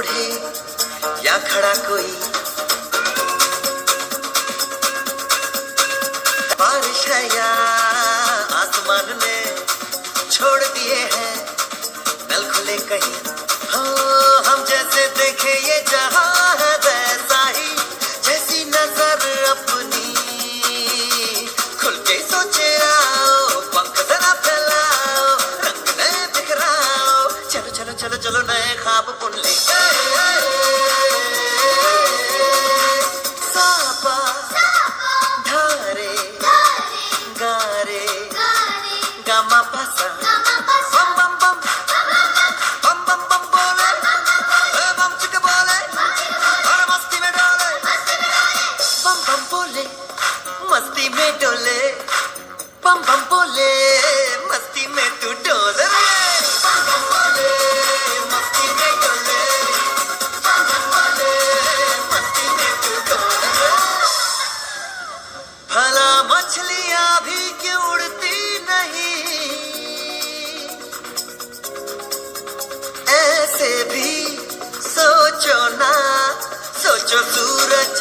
ओढ़े या खड़ा कोई, बारिश है या आसमान ने छोड़ दिए हैं नल खुले कहीं। हो हम जैसे देखे ये जहां है वैसा ही, जैसी नजर अपनी खुल के सोचे आओ, पंख जरा फैलाओ, रंग नए बिखराओ, चलो चलो चलो चलो नए ख्वाब बुन ले। सापा धारे गारे गामा पासा बम बम बम बम बम बम बोले बम चिक बोले और मस्ती में डोले, बम बम बोले मस्ती में डोले, बम बम बोले मस्ती में तू डोल रे, बम बम बोले मस्ती में डोले, बम बम बोले मस्ती में तू डोल रे। भला मछलियां भी क्यों उड़ती नहीं, ऐसे भी सोचो ना, सोचो सूरज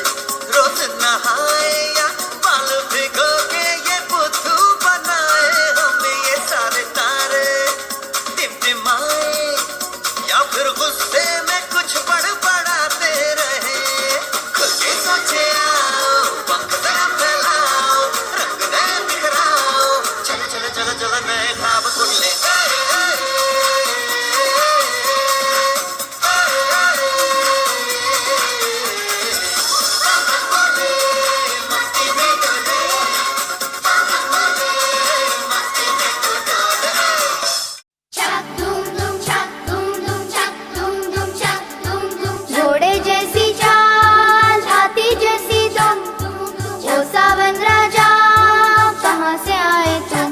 रोज नहाए या बाल भिगो के ये बुद्धू बनाए, हमें ये सारे तारे टिमटिमाए या फिर गुस्से में कुछ बड़बड़ाते रहे। खुद के सोचे आओ, पंख जरा फैलाओ, रंग नए बिखराओ, चलो चलो चलो चलो नए ख्वाब बुन ले। घोड़े जैसी चाल, हाथी जैसी दुम, ओ सावन राजा कहाँ से आए तुम?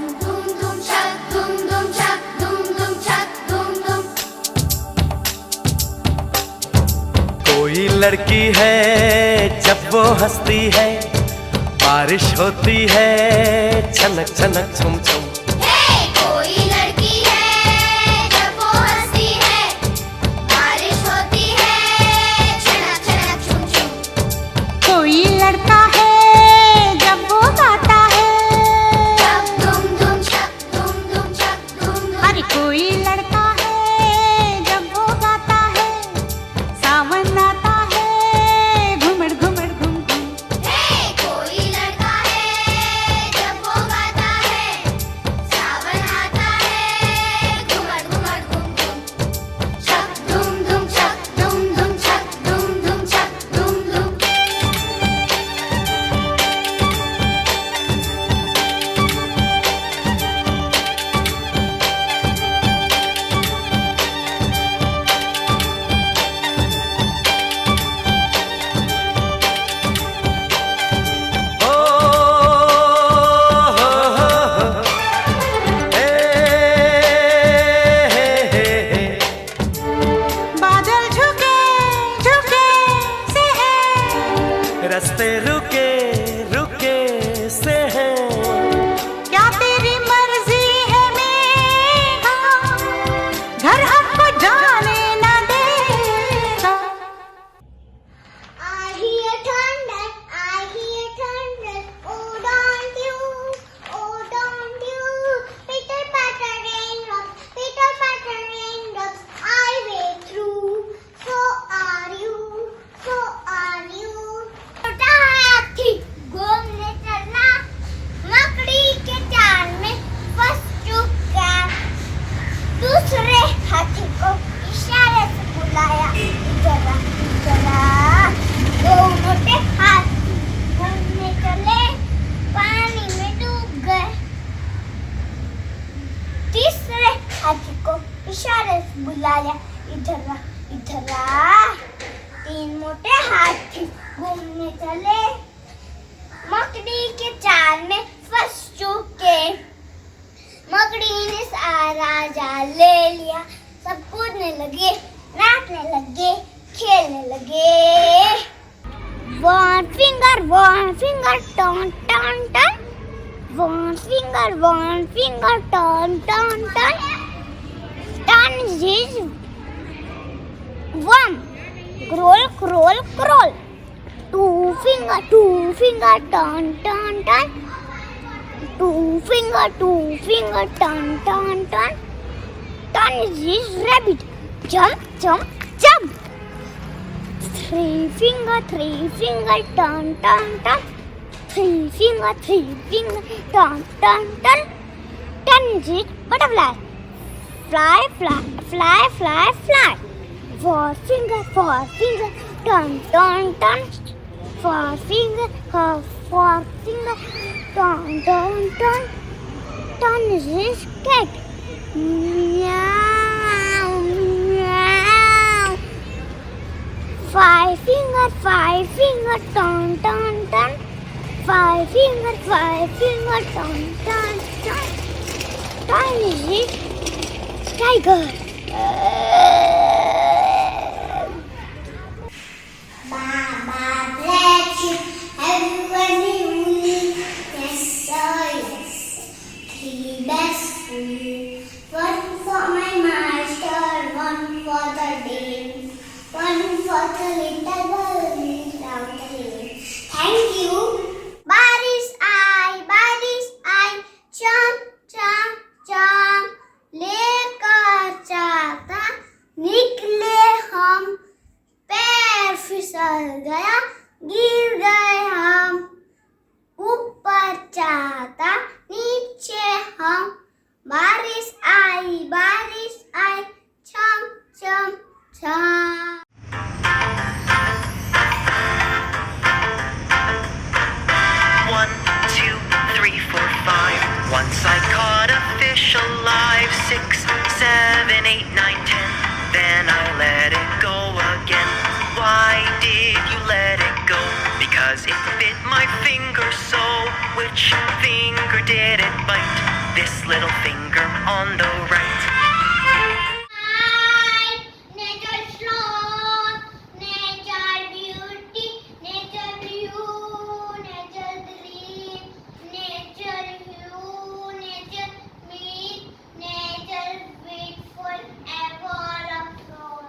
कोई लड़की है जब वो हंसती है, बारिश होती है छनक छनक छुम छुम। कोई लड़की है जब वो हंसती है, बारिश होती है छनक छनक छुम छुम। कोई लड़का है जब वो गाता है, छक धूम धूम छक धूम धूम छक धूम धूम। अरे कोई लड़का है जब वो गाता है, सावन आता है घुमड़ घुमड़ घुम घुम। कोई लड़का है जब वो गाता है, सावन आता है घुमड़ घुमड़ घुम घुम। छक धूम धूम छक धूम धूम छक धूम धूम छक धूम धूम। ओ हो हे हे। बादल झुके झुके से है, रास्ते रुके रुके से हैं, क्या तेरी मर्जी है मेघा, घर हमको जाने न देगा। I hear thunder, oh don't you, pitter patter raindrops, I wade through, so are you. छोटा हाथी घूमने चला, मकड़ी के जाल में फंस चुका, दूसरे हाथी को इशारे से बुलाया, इधर आ, इधर आ। दो मोटे हाथी घूमने चले, पानी में डूब गए, तीसरे हाथी को इशारे से बुलाया, इधर आ, इधर आ। तीन मोटे हाथी घूमने चले, मकड़ी के जाल में फंस चुके, मकड़ी ने सारा जाल ले लिया, सब कूदने लगे, नाचने लगे, खेलने लगे। One finger, turn, turn, turn. One finger, turn, turn, turn. Turn is his worm. Crawl, crawl, crawl. Two finger, turn, turn, turn. Two finger, turn, turn, turn. Turn is rabbit. Jump, jump, jump. Three finger, turn, turn, turn. Three finger, turn, turn, turn. Turn is butterfly. Fly, fly, fly, fly, fly. Four finger, turn, turn, turn. Four finger, turn, turn, turn. Turn is cat. Meow, meow. Five finger, turn, turn, turn. Five finger, turn, turn, turn. Turn is tiger. Baba bless you, everybody. Yes, oh yes. Three bells for you. One for my master, one for the day, one for the little girl without a name. Thank you. बारिश आई, चम चम चम लेकर चाहता निकले हम, पैर फिसल गया गिर गए हम, ऊपर चाहता नीचे हम, बारिश आई, चम चम चम. One, two, three, four, five. Once I caught a fish alive. 6, 7, 8, 9, 10. Then I let it go again. Why did you let it go? Because it bit my finger so. Which finger did it bite? This little finger on the right. Nature slow, nature beauty, nature blue, nature green, nature hue, nature meek, nature beautiful, ever upon.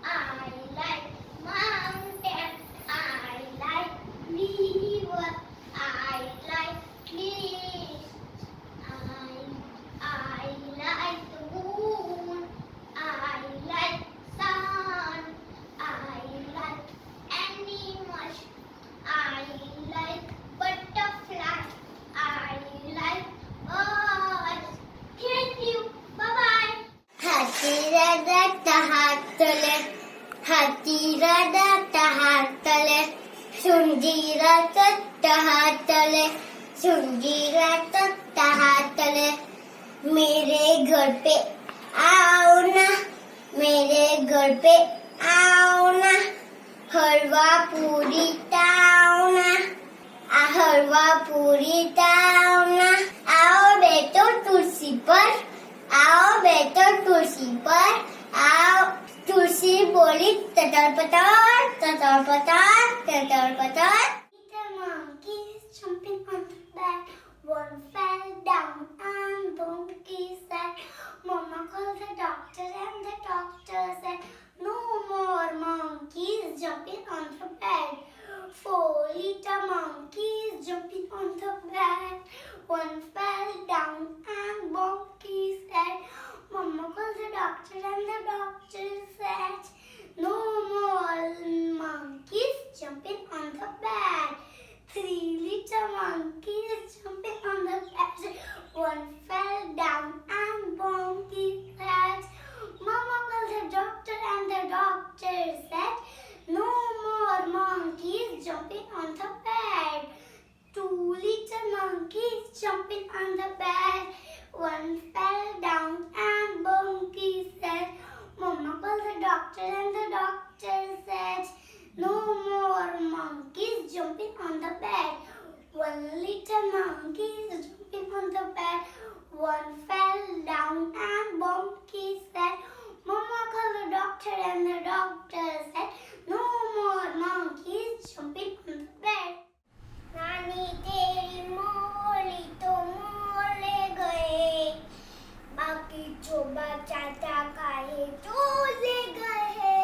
I like mountain, I like river, I like trees, I like the moon, I like sun, I like animals, I like butterflies, I like birds. Thank you. Bye bye. Hatire sunjira hatale मेरे घर पे आओ ना, मेरे घर पे आओ ना, हलवा पूरी ताओ ना, हलवा पूरी ताओ ना. आओ बेटो तुलसी पर, आओ बेटो तुलसी पर, आओ. तुलसी बोली तटर पटर, तटर पटर, तटर पटर. The monkeys jumping on the bed. One fell down and the monkey said, Mama called the doctor and the doctor said, no more monkeys jumping on the bed. 4 little monkeys jumping on the bed. One fell down and monkey said, Mama called the doctor and the doctor said, no more monkeys jumping on the bed. 3 little monkeys jumping on the bed. One fell down and monkey said, Mama called the doctor and the doctor said, no more monkeys jumping on the bed. 2 little monkeys jumping on the bed. One fell down and monkey said, Mama called the doctor and the doctor said, no more monkeys jumping on the bed. 1 little monkey jumping on the bed. One fell down and monkey said, Mama called the doctor and the doctor said, no more monkeys jumping on the bed. नानी तेरी मोली तो मोर ले गए, बाकी जो बचा था खाए तो ले गए.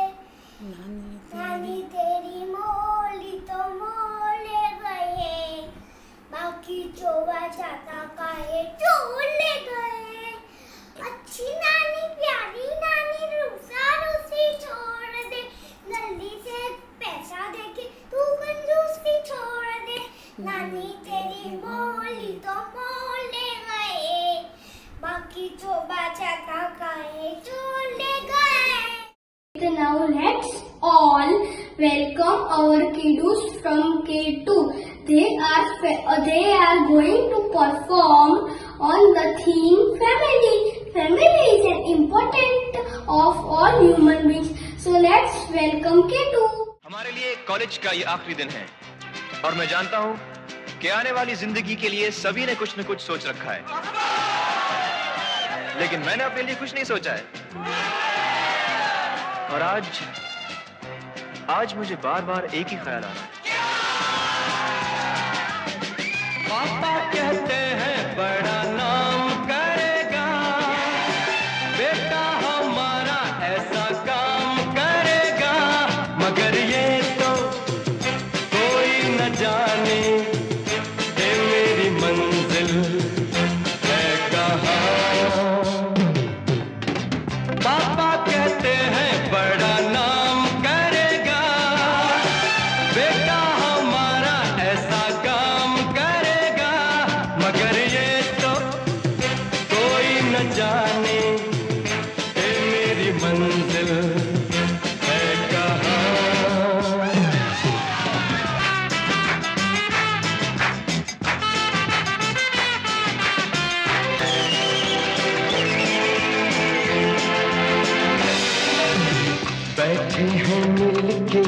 नानी तेरी मोली तो मोले गए, बाकी जो बचा था खाए चूल्हे गए। Now let's all welcome our kiddos from K2. They are going to perform on the theme family. Family is an important of all human beings. So let's welcome K2. हमारे लिए कॉलेज का ये आखिरी दिन है और मैं जानता हूँ कि आने वाली जिंदगी के लिए सभी ने कुछ न कुछ सोच रखा है, लेकिन मैंने अपने लिए कुछ नहीं सोचा है। और आज मुझे बार बार एक ही ख्याल आ रहा है। पापा कहते हैं बड़ा नाम करेगा, बेटा हमारा ऐसा काम करेगा, मगर ये तो कोई न जाने कि मेरी मंजिल है कहाँ। पापा कहते हैं बड़ा नाम करेगा, बेटा हमारा ऐसा काम करेगा, मगर ये तो कोई न जाने कि मेरी मंजिल है कहाँ। बैठे हैं मिलके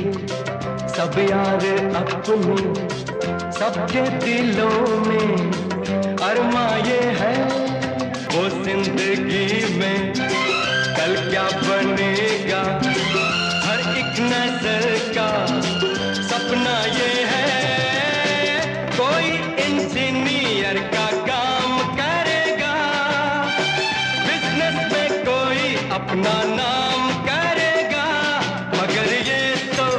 सब यार अपने, सबके दिलों में अरमा ये है वो जिंदगी में कल क्या बनेगा, हर एक नजर का सपना ये है कोई इंजीनियर का काम करेगा, बिजनेस में कोई अपना नाम करेगा, मगर ये तो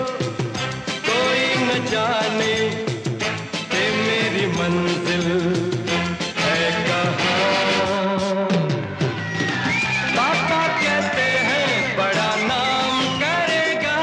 कोई न जाने कि मेरी मंजिल है कहाँ। पापा कहते हैं बड़ा नाम करेगा।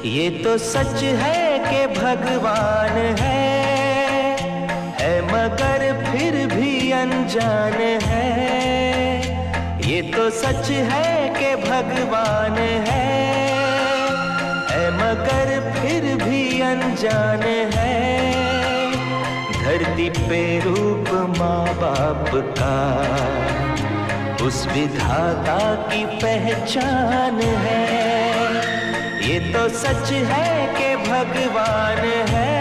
ये तो सच है कि भगवान है मगर फिर भी अनजान है। ये तो सच है कि भगवान है मगर फिर भी अनजान है। धरती पे रूप माँ बाप का उस विधाता की पहचान है। ये तो सच है कि भगवान है।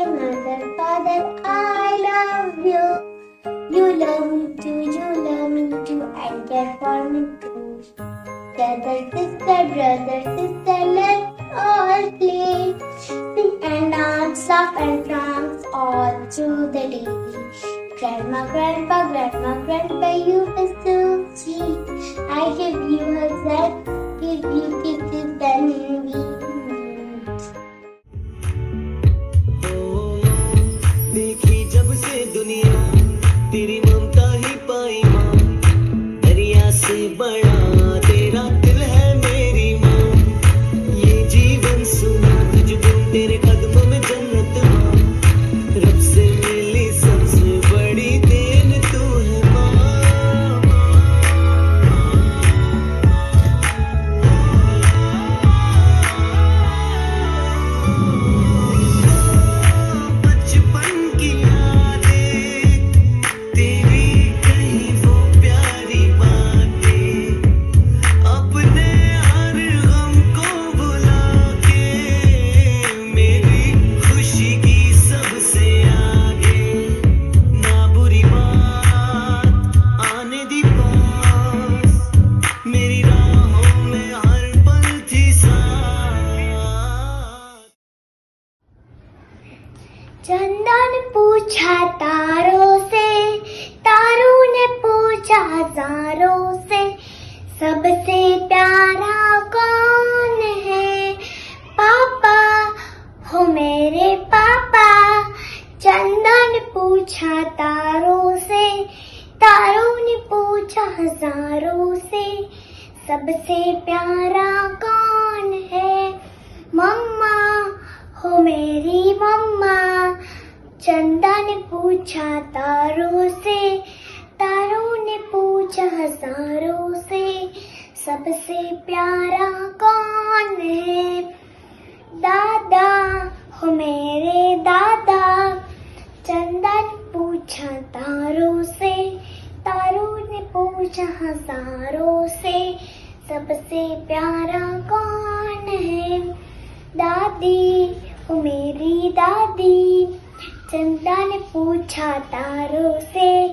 Mother, father, I love you. You love me too, you love me too, and care for me too. Brother, sister, let's all play. Sing and dance, laugh and dance all through the day. Grandma, grandpa, you are so sweet. I give you hugs and give you kisses and we meet. देखी जब से दुनिया तेरी ममता ही पाई माँ। दरिया से बड़ा तेरा दिल है मेरी माँ। ये जीवन सुना तुझ बिन तेरे कदमों में जन्नत माँ। रब से मिली सबसे बड़ी देन तू है माँ। चंदन पूछा तारों से, तारों ने पूछा हजारों से, सबसे प्यारा कौन है? पापा हो मेरे पापा। चंदन पूछा तारों से, तारों ने पूछा हजारों से, सबसे प्यारा कौन है? मम्मा हो मेरी मम्मा। चंदा ने पूछा तारों से, तारों ने पूछा हजारों से, सबसे प्यारा कौन है? दादा हो मेरे दादा। चंदा ने पूछा तारों से, तारों ने पूछा हजारों से, सबसे प्यारा कौन है? दादी हो मेरी दादी। चंदा ने पूछा तारों से,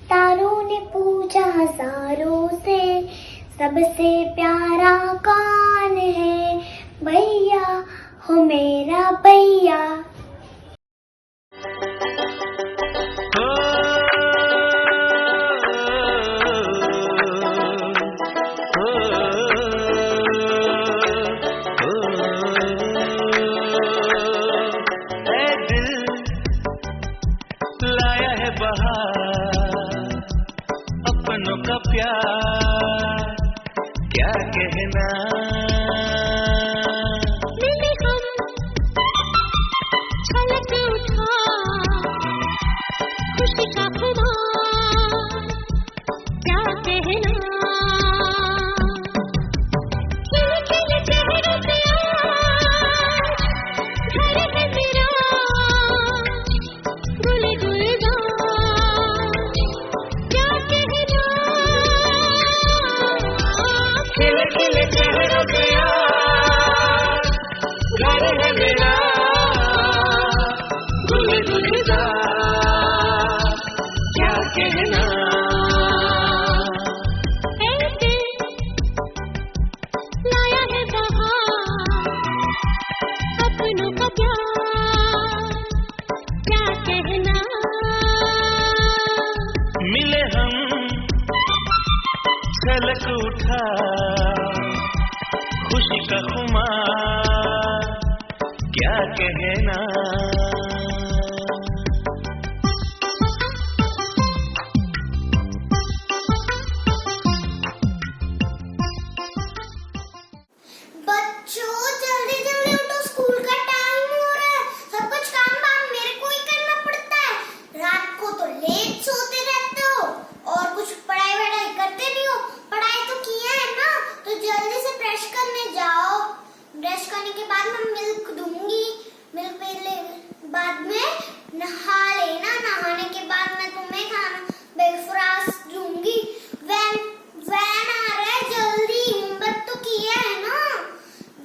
तारों ने पूछा हजारों से, सबसे प्यारा कौन है? भैया हो मेरा भैया। अपनों का प्यार क्या कहना। मिले हम कहना। बच्चों जल्दी जल्दी उठो, स्कूल का टाइम हो रहा है। सब कुछ काम वाम मेरे को ही करना पड़ता है। रात को तो लेट सोते रहते हो और कुछ पढ़ाई वढ़ाई करते नहीं हो। पढ़ाई तो किया है ना, तो जल्दी से ब्रश करने जाओ। ब्रश करने के बाद मैं मिल्क दूंगी। मिल्क पीने बाद में नहा लेना। नहाने के बाद मैं तुम्हें खाना ब्रेकफास्ट दूंगी। वैन आ रहा है, जल्दी होमवर्क तो किया है ना।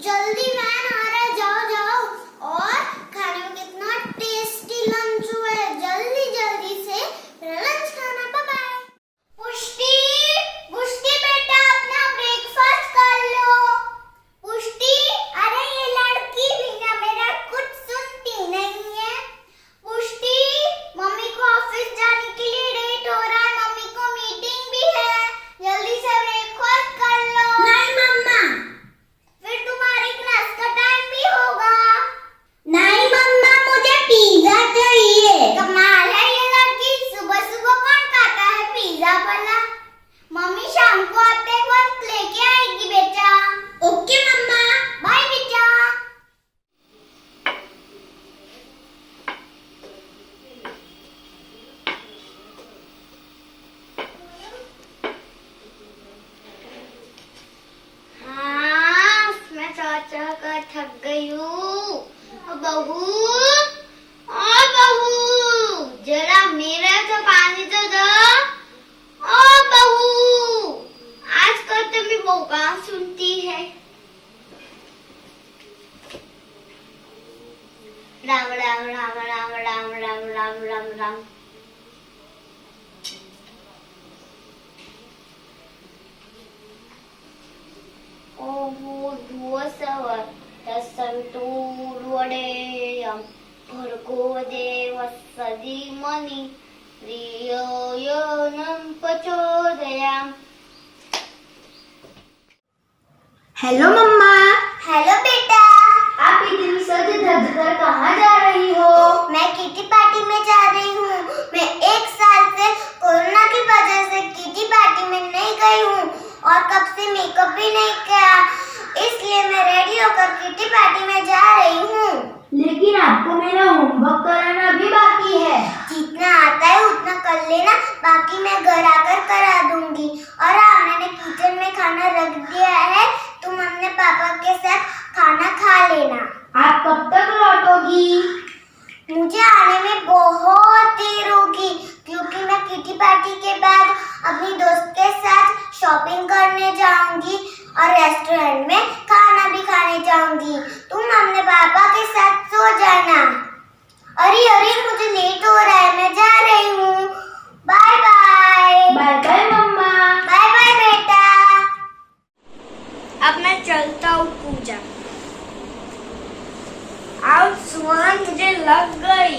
जल्दी वैन आ रहा है, जाओ जाओ। और खाने में कितना टेस्टी लंच हुआ है। जल्दी जल्दी से लंच खाना। Bye bye. पुष्टि पुष्टि बेटा अपना ब्रेकफास्ट कर लो। पुष्टि, अरे ये लड़की भी ना मेरा कुछ सुनती नहीं है। पुष्टि, मम्मी को ऑफिस जाने के लिए लेट हो रहा है। मम्मी को मीटिंग भी है। जल्दी से ब्रेकफास्ट कर लो। नहीं मम्मा, फिर तुम्हारी क्लास का टाइम भी होगा। नहीं मम्मा, मुझे पिज्जा चाहिए। कमाल है ये लड़की, सुबह सुबह कौन खाता है पिज्जा वाला। मम्मी शाम को आते वक्त लेके आएगी बेटा। ओके मम्मा, बाय बेटा। हाँ, मैं चाचा का थक गई हूँ। बहू, ओ बहू, जरा मेरा तो पानी तो दो। ओ बहू, आजकल तो मेरी बहू कहाँ सुनती है। राम राम राम राम राम राम राम राम राम। भर्गो देवस्य धीमहि धियो यो न प्रचोदयात्। हेलो मम्मा। हेलो बेटा। आप इतनी सज धज कर कहाँ जा रही हो? मैं किटी पार्टी में जा रही हूँ। मैं 1 साल से कोरोना की वजह से किटी पार्टी में नहीं गई हूँ और कब से मेकअप भी नहीं किया, इसलिए मैं रेडी होकर किटी पार्टी में जा रही हूँ। लेकिन आपको मेरा होमवर्क कराना भी बाकी है। जितना आता है उतना कर लेना, बाकी मैं घर आकर करा दूंगी। और हाँ, मैंने किचन में खाना रख दिया है, तुम अपने पापा के साथ खाना खा लेना। आप कब तक लौटोगी? मुझे आने में बहुत देर होगी, क्योंकि मैं किटी पार्टी के बाद अपनी दोस्त के साथ शॉपिंग करने जाऊंगी और रेस्टोरेंट में खाना भी खाने जाऊंगी। तुम अपने पापा के साथ सो जाना। अरे अरे, मुझे लेट हो रहा है, मैं जा रही हूँ। Bye bye. बाय बाय मम्मा। बाय बाय बेटा। अब मैं चलता हूँ पूजा। आज सुहान मुझे लग गई।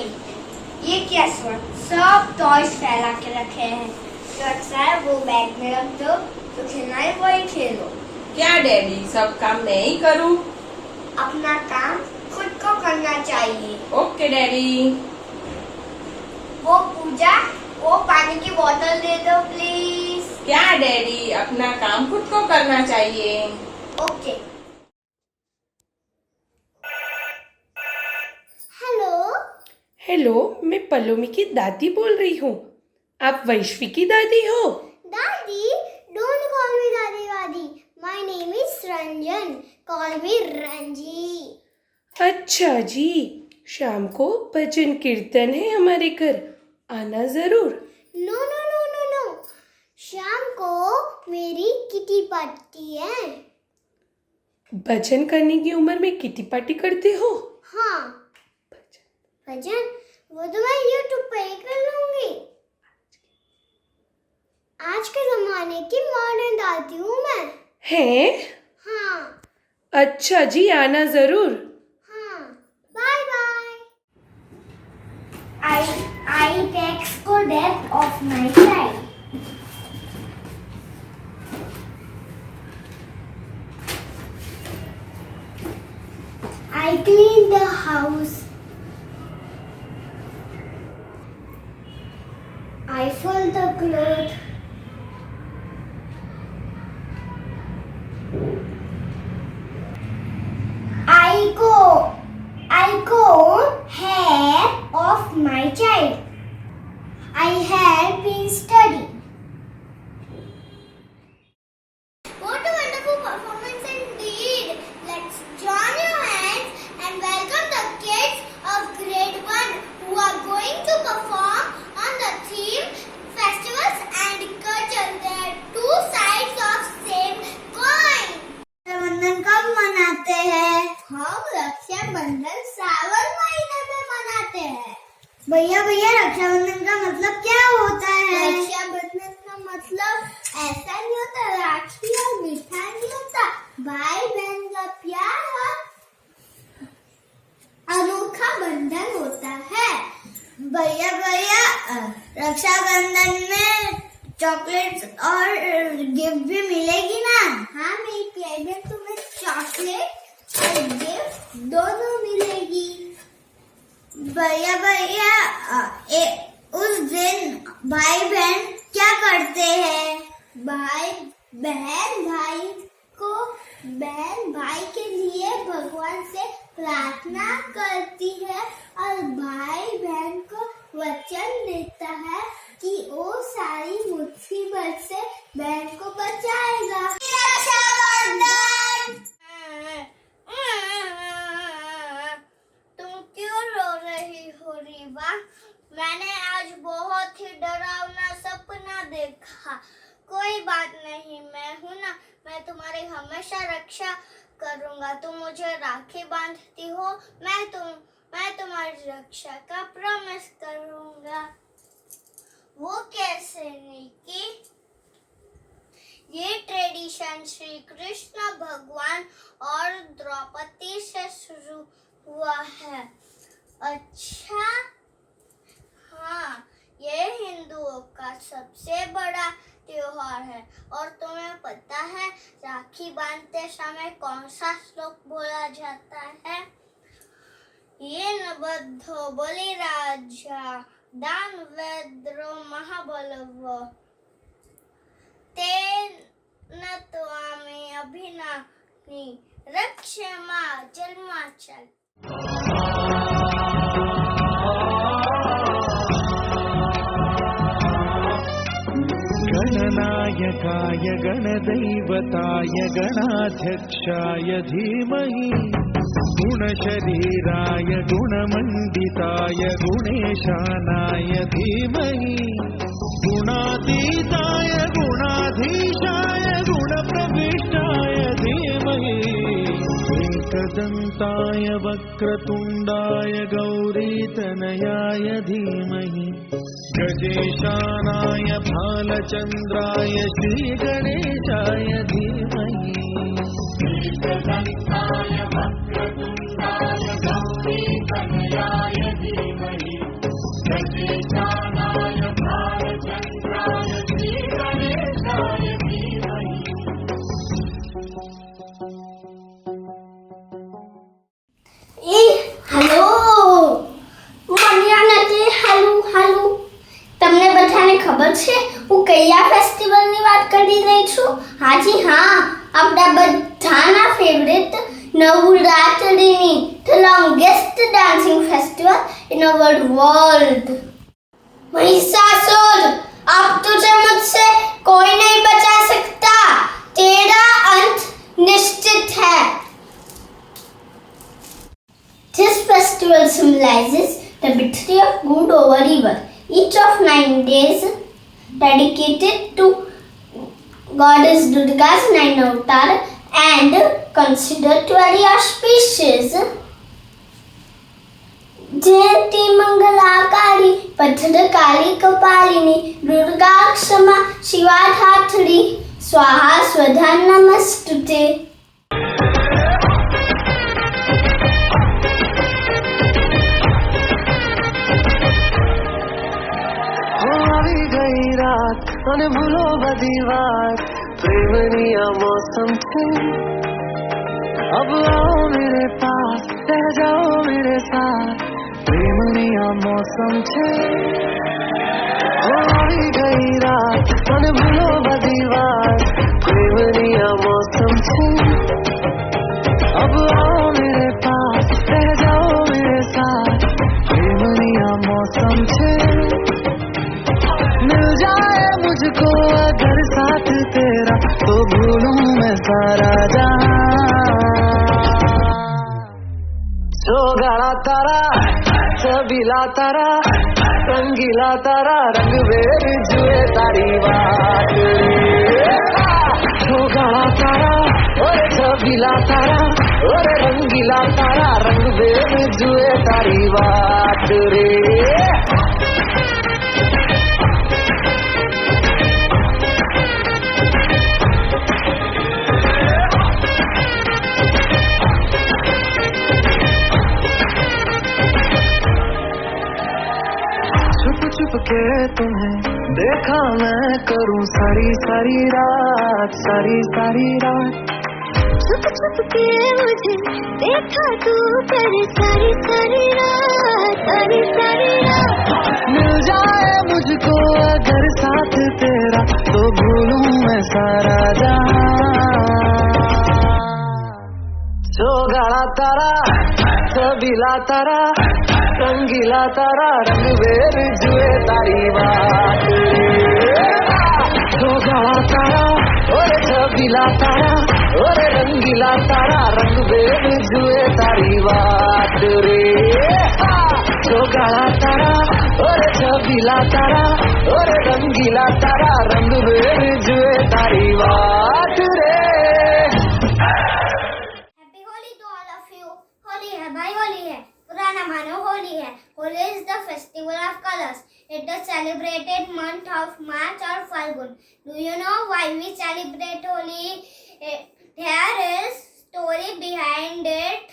ये क्या सुहान, सब टॉयज फैला के रखे हैं। जो अच्छा है वो बैग में रख दो, तो खेलना है वही खेलो। क्या डैडी, सब काम मैं ही करूँ? अपना काम खुद को करना चाहिए। Okay daddy. वो पूजा, वो पानी की बोतल दे दो प्लीज। क्या डैडी, अपना काम खुद को करना चाहिए। ओके। हेलो। हेलो, मैं पलोमी की दादी बोल रही हूँ। आप वैश्वी की दादी हो? दादी, डोंट कॉल मी दादी वादी। My name is Ranjan, call मी रंजी। अच्छा जी, शाम को भजन कीर्तन है हमारे घर, आना जरूर। No no no no no, शाम को मेरी किटी पार्टी है। भजन करने की उम्र में किटी पार्टी करते हो? हाँ। भजन वो तो मैं यूट्यूब पे ही कर लूंगी। आज के जमाने की मॉडर्न दादी हूँ मैं। हैं? हाँ। अच्छा जी, आना जरूर। हाँ, bye bye. I text for death of my child. I I clean the house. I fold the clothes. I comb hair of my child. I help in study. What a wonderful performance indeed. Let's join your hands and welcome the kids of grade 1 who are going to perform on the theme festivals and culture. There are two sides of same coin. Rakshabandhan कब मनाते हैं? हम रक्षाबंधन सावन महीने में मनाते हैं। भैया रक्षाबंधन का मतलब क्या होता है? रक्षाबंधन का मतलब ऐसा नहीं होता, राखी और मीठा नहीं होता, भाई बहन का प्यार और अनोखा बंधन होता है। भैया रक्षाबंधन में चॉकलेट्स और गिफ्ट भी मिलेगी ना? हाँ, मेरी प्यारी बहन, तुम्हें चॉकलेट और गिफ्ट दोनों मिलेगी। भैया उस दिन भाई बहन क्या करते हैं? बहन भाई के लिए भगवान से प्रार्थना करती है और भाई बहन को वचन देता है कि वो सारी मुसीबत से बहन को बचाएगा। तुम क्यों रो रही हो रीवा? मैंने आज बहुत ही डरावना सपना देखा। कोई बात नहीं, मैं हूँ ना, मैं तुम्हारी हमेशा रक्षा करूँगा। तुम मुझे राखी बांधती हो, मैं तुम्हारी रक्षा का प्रॉमिस करूँगा। वो कैसे निकी? ये ट्रेडिशन श्री कृष्ण भगवान और द्रौपदी से शुरू हुआ है। अच्छा, हाँ, ये हिंदुओं का सबसे बड़ा त्योहार है। और तुम्हें पता है राखी बांधते समय कौन सा श्लोक बोला जाता है? ये नबद्धो बलिराजा दानवेन्द्रो महाबलवो तेन त्वामि अभिनानि रक्षमा जन्माचल। गणनायकाय गणदैवताय गणाध्यक्षाय धीमहि गुणशरीराय गुणमण्डिताय गुणेशानाय धीमहि गुणातीताय गुणाधीशाय गुणप्रविष्टाय धीमहि एकदन्ताय वक्रतुण्डाय गौरीतनयाय धीमहि गजेशानाय भालचन्द्राय श्रीगणेशाय धीमहि एकदन्ताय वक्रतुण्डाय गौरीतनयाय धीमहि गजेशानाय भालचन्द्राय श्रीगणेशाय धीमहि। તમને બધાને ખબર છે હું કયા ફેસ્ટિવલની વાત કરી રહી છું? હાજી હા, આપણા બધાના ફેવરેટ નવરાત્રિની, the longest dancing festival in our world. Mahishasura, अब तुझे मुझसे कोई नहीं बचा सकता, तेरा अंत निश्चित है। This festival symbolizes the victory of good over evil. Each of 9 days dedicated to Goddess Durga's 9 avatar and considered very auspicious. जयति मंगलाकारी भद्रकाली कपालिनी दुर्गा क्षमा शिवा धात्री स्वाहा स्वधा नमस्तुते। આવી ગઈ રાત અને ભૂલો બધી વાત, પ્રેમની આ મૌસમ છે। अब आओ मेरे पास, साथ प्रेमनिया मौसम छे आई गई रात मन भूलो बधी बात प्रेमनिया मौसम छे अब आओ मेरे पास रह जाओ मेरे साथ प्रेमनिया मौसम छे मिल जाए मुझको अगर साथ तेरा तो भूलूं मैं सारा जहां सोगाड़ा तारा सबीला तारा रंगीला तारा रंग वेर जुए तारी बात सोगाड़ा तारा और सबीला तारा और रंगीला तारा रंग वेर जुए तारी बात रे छुप के तुम्हें देखा मैं करूं सारी सारी रात छुप छुप के मुझे देखा तू करे सारी सारी रात मिल जाए मुझको अगर साथ तेरा तो भूलूं मैं सारा जहां सोगाड़ा तारा सबीला तारा रंगीला तारा रंग वेर जुए तारी बात सोगाड़ा तारा और सबीला तारा और रंगीला तारा रंग वेर जुए तारी बात रे सोगाड़ा तारा और सबीला तारा और रंगीला तारा रंग वेर जुए तारी बात रे happy Holi to all of you. Holi है भाई, होली है, पुराना मानो होली है। Holi is the festival of colors. It is celebrated month of March or Falgun. Do you know why we celebrate Holi? There is story behind it.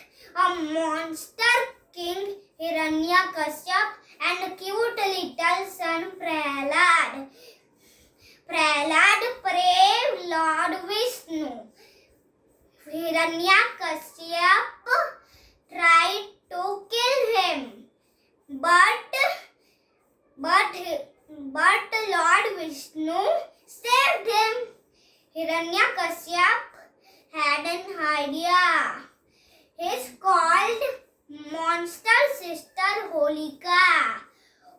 A monster king Hiranyakashipu and a cute little son Prahlad. Prahlad prayed Lord Vishnu. Hiranyakashipu tried to kill him. But Lord Vishnu saved him. Hiranyakashipu had an idea. He's called monster sister Holika.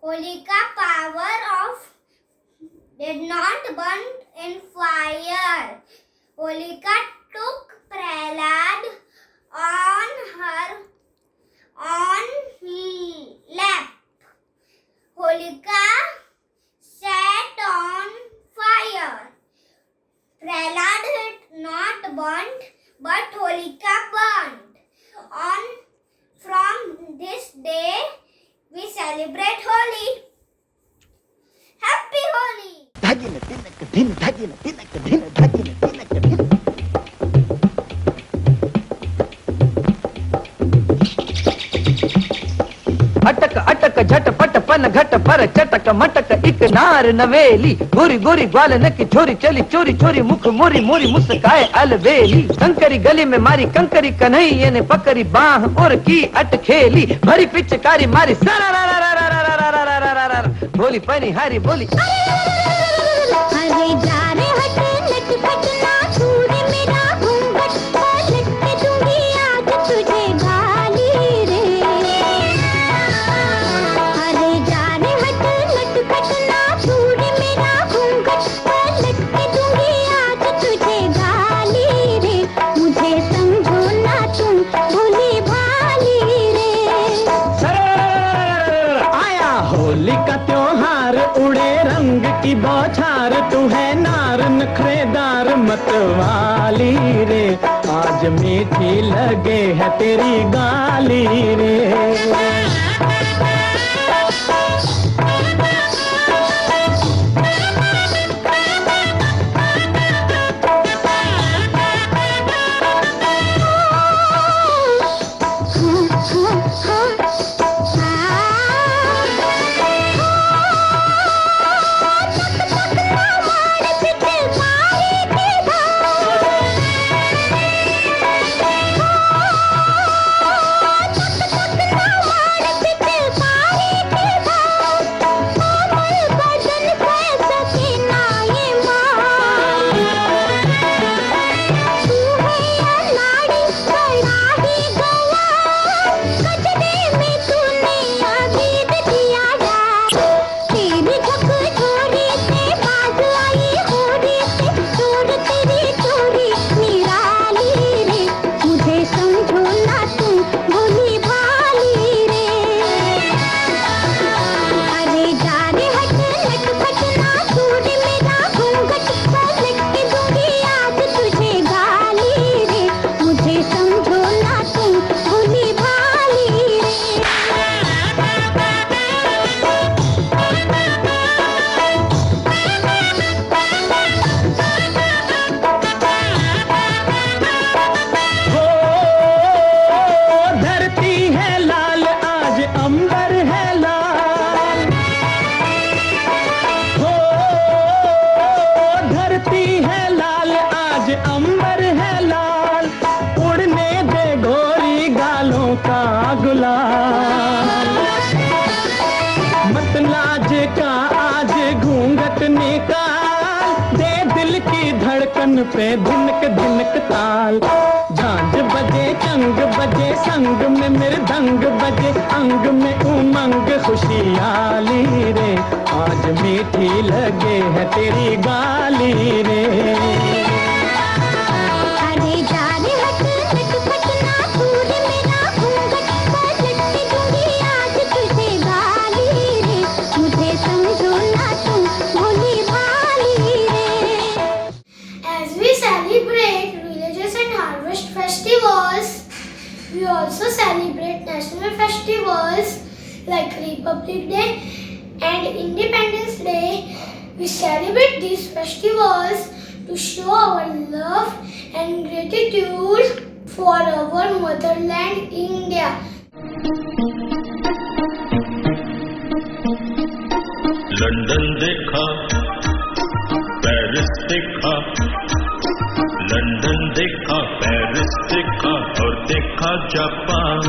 Holika power of did not burn in fire. Holika took Prahlad on her lap. Holika sat on fire. Prahlad had not burnt, but Holika burned. From this day, we celebrate Holi. Happy Holi! अटक अटक झटपट पन घट पर चटक मटक एक नार नवेली गोरी गोरी ग्वाल नकी छोरी चली चोरी चोरी मुख मोरी मोरी मुस्काए अलबेली कंकरी गली में मारी कंकरी कन्हैया ने पकड़ी बाह और की अटखेली भरी पिचकारी मारी सरा बोली पनी हारी बोली अरे जा रे हट लट फट ना छूरे मेरा घूंघट पलट के दूंगी आज तुझे गाली रे। अरे जा रे हट लट फट ना छूरे मेरा घूंघट पलट के दूंगी आज तुझे गाली रे। मुझे समझो ना तुम भोली भाली रे। आया होली का त्योहार उड़े रंग की बौछार तू है नार नखरेदार मतवाली रे आज मीठी लगे है तेरी गाली रे। Thank you. गुलाल। मत लाज का आज घूंघट निकाल, दे दिल की धड़कन पे धिनक धिनक ताल। झांझ बजे चंग बजे संग में मृदंग बजे, अंग में उमंग खुशियाली रे। आज मीठी लगे है तेरी गाली रे। अरे जा रे हट हट पटना दूर मेरा घूंघट, पलट दूंगी आज तुझे गाली रे। मुझे समझो ना तुम भोली भाली रे। As we celebrate religious and harvest festivals, we also celebrate national festivals like Republic Day and Independence Day. We celebrate these festivals to show our love and gratitude for our motherland, India. London देखा, Paris देखा, London देखा, Paris देखा और देखा Japan.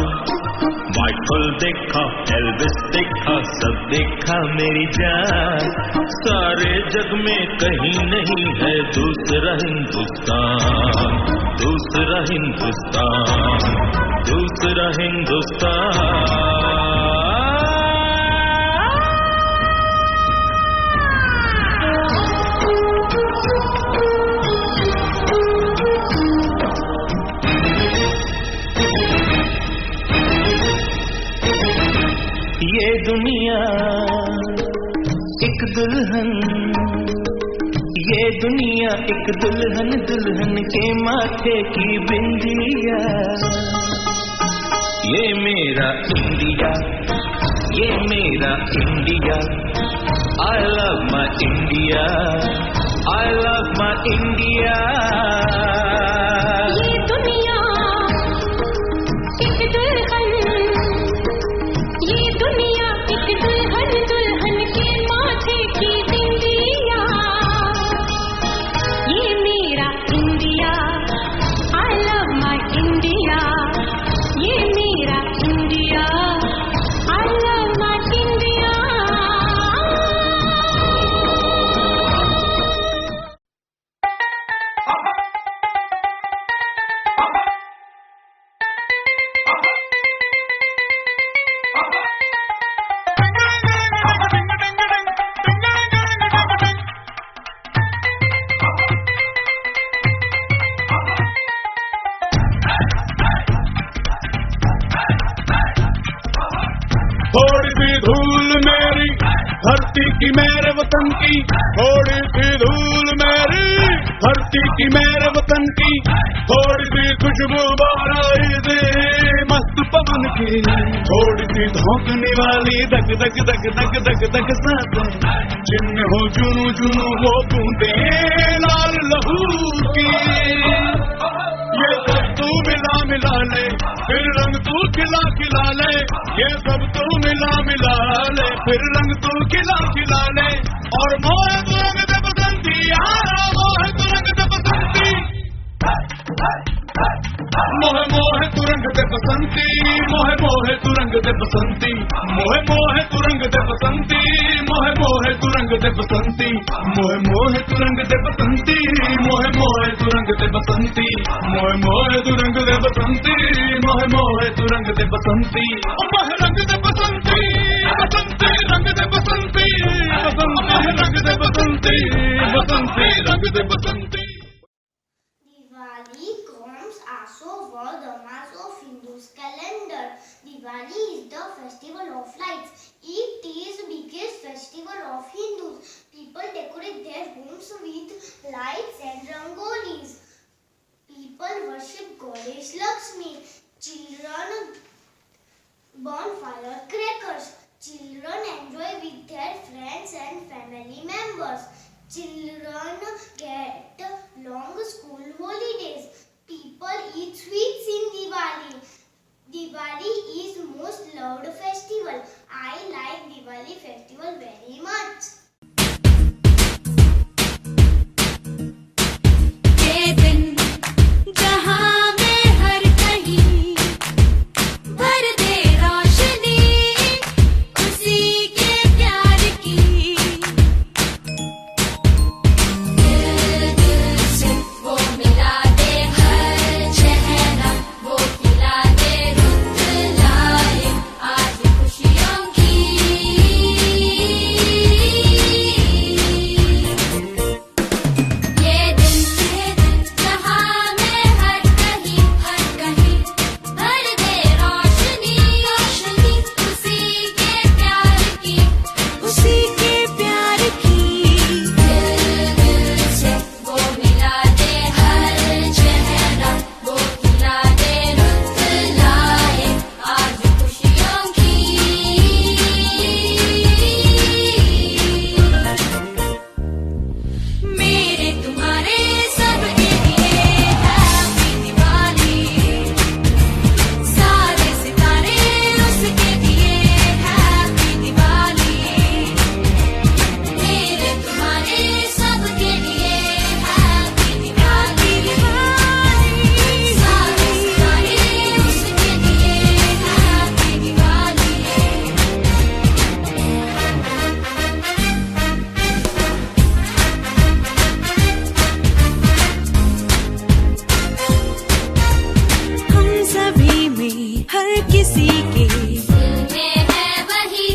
Michael देखा, Elvis देखा, सब देखा मेरी जान। सारे जग में कहीं नहीं है दूसरा हिंदुस्तान, दूसरा हिंदुस्तान, दूसरा हिंदुस्तान। ये दुनिया एक दुल्हन, ये दुनिया एक दुल्हन, दुल्हन के माथे की बिंदिया। ये मेरा इंडिया, ये मेरा India. I love my India, I love my India। ये दुनिया एक दुल्हन, ये दुनिया एक दुल्हन, दुल्हन के माथे की बिंदिया। ये मेरा India, I love my India। ये मेरा India, I love my India। थोड़ी सी धूल मेरी धरती की मेरे वतन की, थोड़ी सी धूल मेरी धरती की मेरे वतन की। थोड़ी सी खुशबू बाराई दे मस्त पवन की, थोड़ी सी धोकने वाली दग दग दग दग दग दग सांसें, जिनमें हो जुनू जुनू वो बूंदे लाल लहू की। ये सब तू मिला मिला ले, फिर रंग तू खिला खिला ले। ये सब तू मिला मिला ले, फिर रंग तू खिला खिला ले। और मोह तू रंग दे बसंती, यारा मोह तू रंग दे बसंती। मोह मोह तू रंग दे बसंती, मोह मोह तू रंग दे बसंती। मोह मोह तू रंग दे बसंती, मोह मोह तू रंग दे बसंती। मोह मोह तू रंग दे बसंती, मोह मोह तू रंग दे बसंती। मोह मोह तू रंग दे बसंती, मोह मोह तू रंग दे बसंती। मोह रंग दे बसंती, बसंती रंग दे बसंती, बसंती रंग दे बसंती, बसंती रंग दे बसंती। Diwali comes also for the month of Hindu's calendar. Diwali is the festival of lights. It is the biggest festival of Hindus. People decorate their homes with lights and rangolis. People worship Goddess Lakshmi. Children burn firecrackers. Children enjoy with their friends and family members. Children get long school holidays. People eat sweets in Diwali. Diwali is most loved festival. I like Diwali festival very much. ये दिन जहां में हर कहीं भर दे हर किसी के में है वही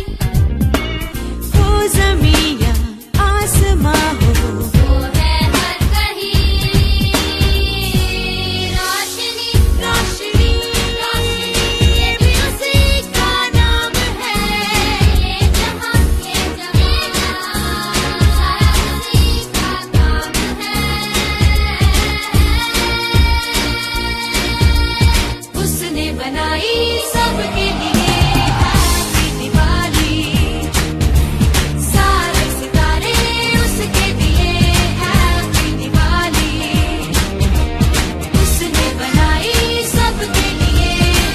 हो ज़मीं या आसमां हो वो है हर कहीं रोशनी रोशनी रोशनी ये भी उसी का नाम है ये जहां सारा उसी का काम है उसने बनाई सबके लिए हैप्पी दिवाली सारे सितारे उसके दिए हैप्पी दिवाली उसने बनाई सबके लिए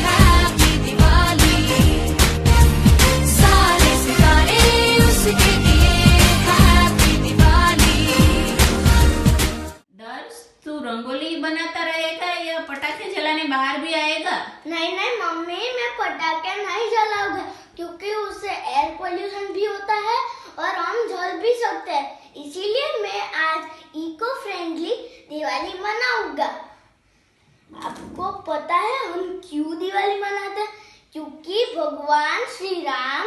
हैप्पी दिवाली सारे सितारे उसके दिए हैप्पी दिवाली दर्श तू रंगोली बनाता रहेगा या पटाखे जलाने बाहर भी आएगा? नहीं नहीं मम्मी, मैं पटाखे नहीं जलाऊंगा क्योंकि उससे एयर पोल्यूशन भी होता है और हम जल भी सकते हैं। इसीलिए मैं आज इको फ्रेंडली दिवाली मनाऊंगा। आपको पता है हम क्यों दिवाली मनाते हैं? क्योंकि भगवान श्री राम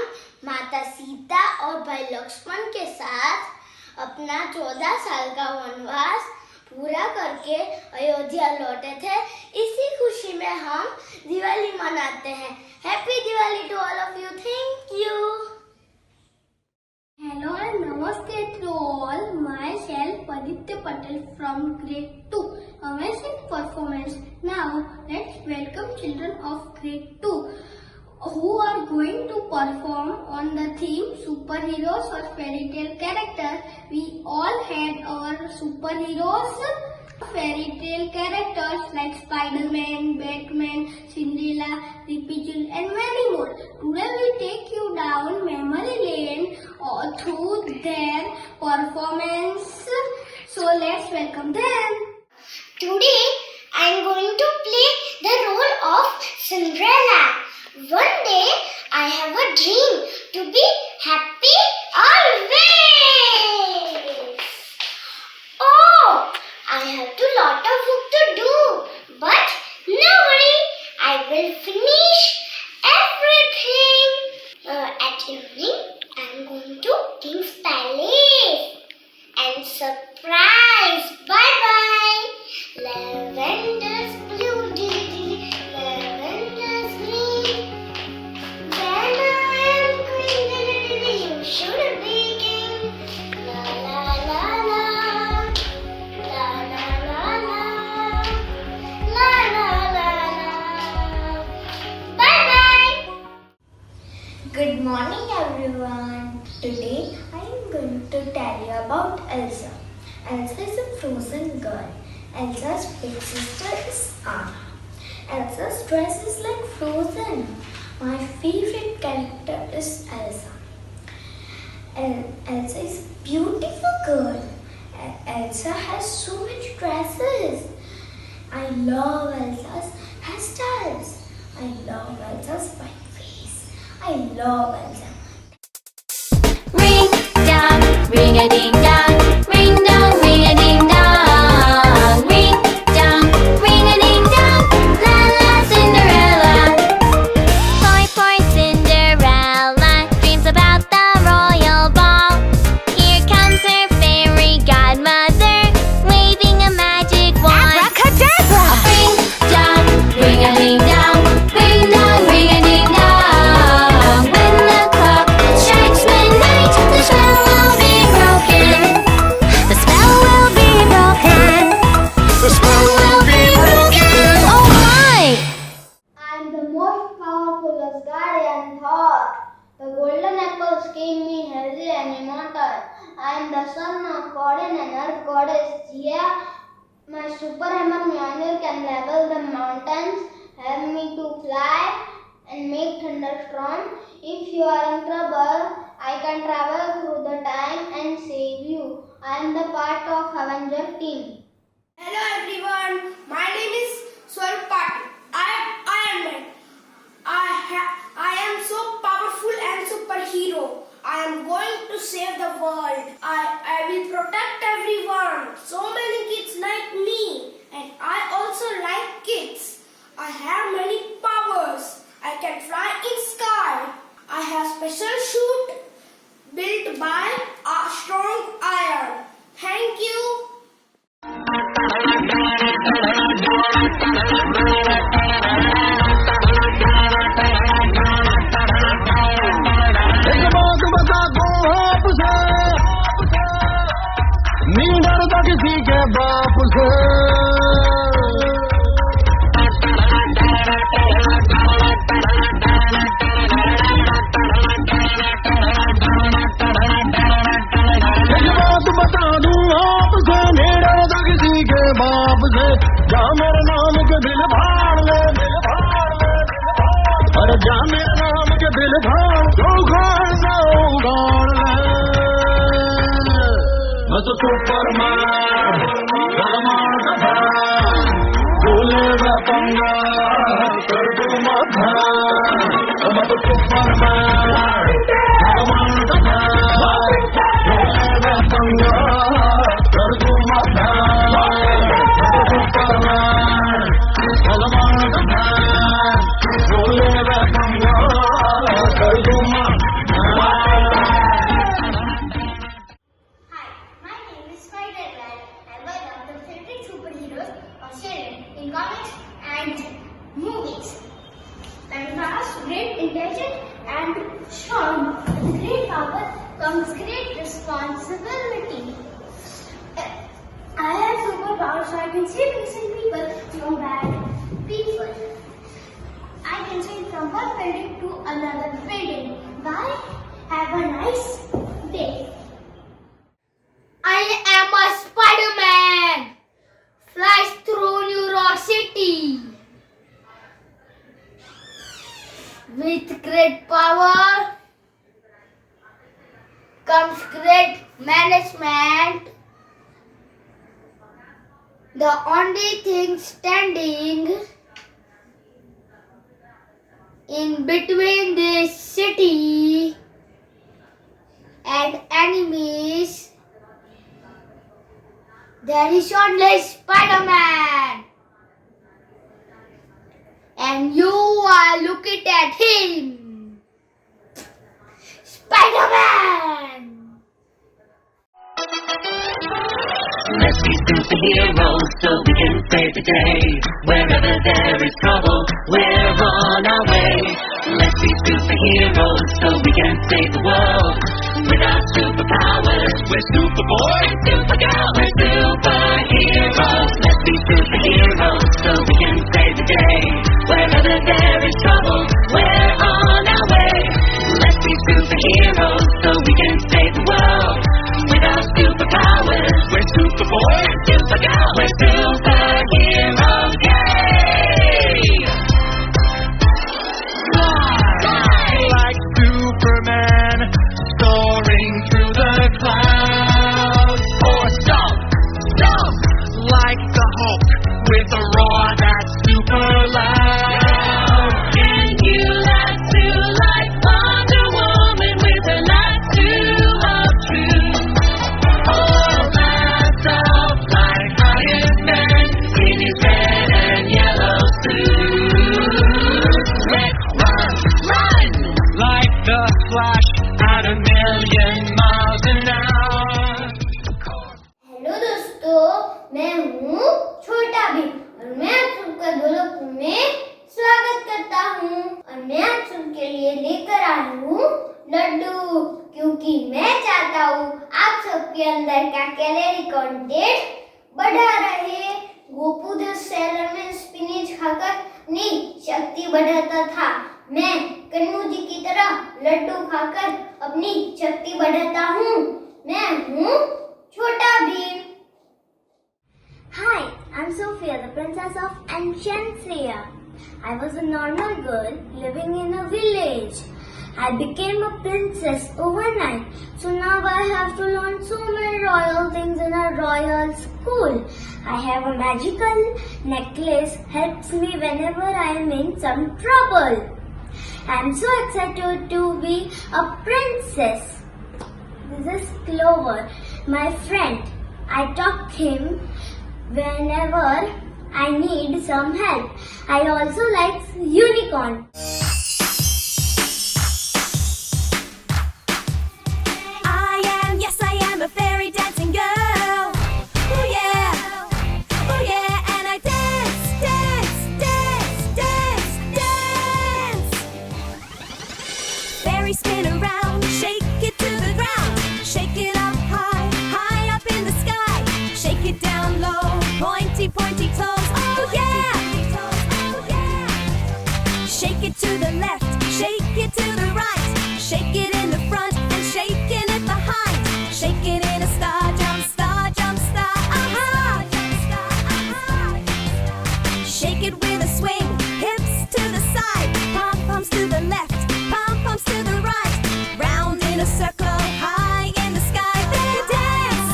माता सीता और भाई लक्ष्मण के साथ अपना 14 साल का वनवास पूरा करके अयोध्या लौटे थे। इसी खुशी में हम दिवाली मनाते हैं। Happy Diwali to all of you. Thank you. Hello and namaste to all. Myself Aditya Patel from grade 2. Amazing performance. Now let's welcome children of grade 2 who are going to perform on the theme superheroes or fairy tale characters. We all had our superheroes, fairy tale characters like Spider-Man, Batman, Cinderella, Rippy and many more. Today we take you down memory lane through their performance. So let's welcome them. Today I am going to play the role of Cinderella. One day I have a dream to be happy always. Oh, I have a lot of work to do, but no worry, I will finish everything. At evening, I am going to King's Palace and surprise. Bye bye. Lavender's blue, lavender's green. When I am queen, you should be king. La la la la, la la la la, la la la la. Bye bye. Good morning, everyone. Today I am going to tell you about Elsa. Elsa is a frozen girl. Elsa's big sister is Anna. Elsa's dress is like frozen. My favorite character is Elsa. Elsa is a beautiful girl. Elsa has so many dresses. I love Elsa's hairstyles. I love Elsa's white face. I love Elsa. Ring dong, ring a ding dong, ring dong, ring a ding dong, ring dong, ring a ding dong, la la Cinderella. Poor poor Cinderella dreams about the royal ball. Here comes her fairy godmother, waving a magic wand. Abracadabra! Ring dong, ring a ding dong, ring dong, ring a ding dong. When the clock strikes midnight, the spell will be broken. The spell will be broken. The spell will be broken. Oh my! I am the most powerful Asgardian thought. The golden apples keep me healthy and immortal. I am the son of Odin and earth goddess Gia. My super hammer Mjolnir can level the mountains, help me to fly and make thunderstorm. If you are in trouble, I can travel through the time and save you. I am the part of Avenger team. Hello everyone, my name is Swarup Patil. I am Iron Man. I am so powerful and superhero. I am going to save the world. I will protect everyone. So many kids like me, and I also like kids. I have many powers. I तो Superman Salman Khan बोले मैं पंगा कर दूं मधान मैं तो Superman Salman Khan बोले मैं पंगा कर दूं मधान मैं तो सुपरमैन सलमान खान बोले मैं पंगा कर दूं मधान. My name is Spider-Man. I'm one of the favorite superheroes of children in comics and movies. I'm fast, great, intelligent, and strong. With great power comes great responsibility. I have superpowers so I can save innocent people from bad people. I can swing from one building to another building. Bye. Have a nice day. I am a Spider-Man. Flies through New York City. With great power comes great management. The only thing standing in between this city and enemies, there is only Spider-Man. And you are looking at him. Spider-Man! Let's be superheroes so we can save the day. Wherever there is trouble, we're on our way. Let's be superheroes so we can save the world. With our superpowers, we're Superboy and Supergirl. We're superheroes. Let's be superheroes so we can save the day. Wherever there is trouble, we're on our way. Let's be superheroes so we can save the world. With our superpowers, we're Superboy and Supergirl. We're superheroes, yay! Fly like Superman, soaring through the clouds. Or stomp like the Hulk with a roar that's super loud. And you like to like Wonder Woman with a lasso of truth. Or blast off like Iron Man in his red and yellow suit. Let's run like the Flash at 1,000,000 miles an hour. Hello दोस्तों, मैं हूँ छोटा भीम और मैं आप सबका गोलोक में स्वागत करता हूँ। और मैं आप सबके लिए लेकर आई हूँ लड्डू, क्योंकि मैं चाहता हूँ आप सबके अंदर का कैलोरी कंटेंट बढ़ा रहे। गोपू द सेलर में स्पिनच खाकर अपनी शक्ति बढ़ाता था। मैं कन्नू जी की तरह लड्डू खाकर अपनी शक्ति बढ़ाता हूँ। मैं हूँ छोटा Bhim. Hi, I'm Sophia, the princess of ancient Sria. I was a normal girl living in a village. I became a princess overnight, so now I have to learn so many royal things in a royal school. I have a magical necklace, helps me whenever I am in some trouble. I am so excited to be a princess. This is Clover, my friend. I talk to him whenever I need some help. I also like unicorn. I am a fairy dancing girl. Oh yeah, and I dance. Fairies spin around, shake it to the ground, shake it up high up in the sky, shake it down low, pointy toes. Oh yeah, shake it to the left, shake it to the right, shake it in the front and shaking it behind, shake it in a star jump, aha. Shake it with a swing, hips to the side, pom-poms to the left, pom-poms to the right, round in a circle, high in the sky. They dance.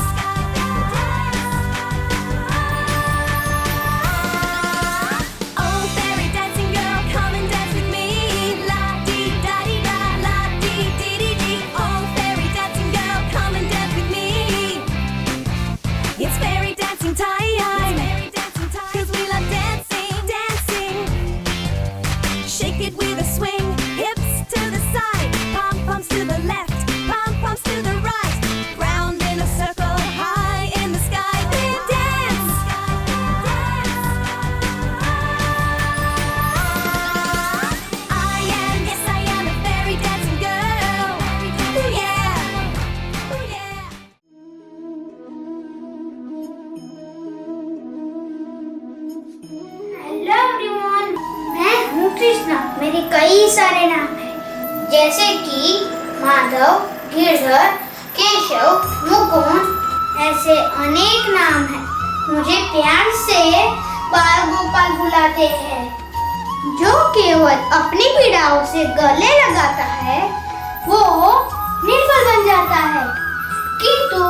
shake it with a swing. Hips to the side, pom poms to the left, pom poms to the right. Round in a circle, high in the sky. Then dance. Yes, I am a very dancing girl. Ooh yeah, ooh yeah. Hello everyone, मैं हूँ कृष्णा। मेरे कई सारे नाम हैं, जैसे कि माधव, गिरधर, केशव, मुकुंद, ऐसे अनेक नाम हैं। मुझे प्यार से बाल गोपाल बुलाते हैं। जो केवल अपनी पीड़ाओं से गले लगाता है वो निर्बल बन जाता है, किंतु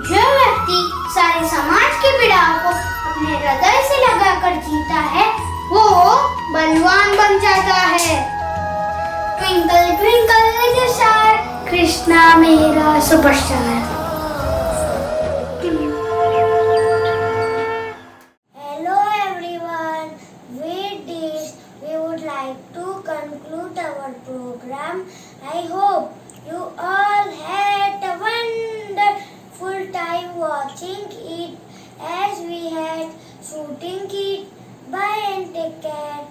जो व्यक्ति सारे समाज की पीड़ाओं को अपने हृदय से लगाकर जीता है वो बलवान बन जाता है। Twinkle twinkle little star, Krishna मेरा superstar. Hello everyone, with this we would like to conclude our program. I hope you all had a wonderful time watching it as we had shooting it. Bye and take care.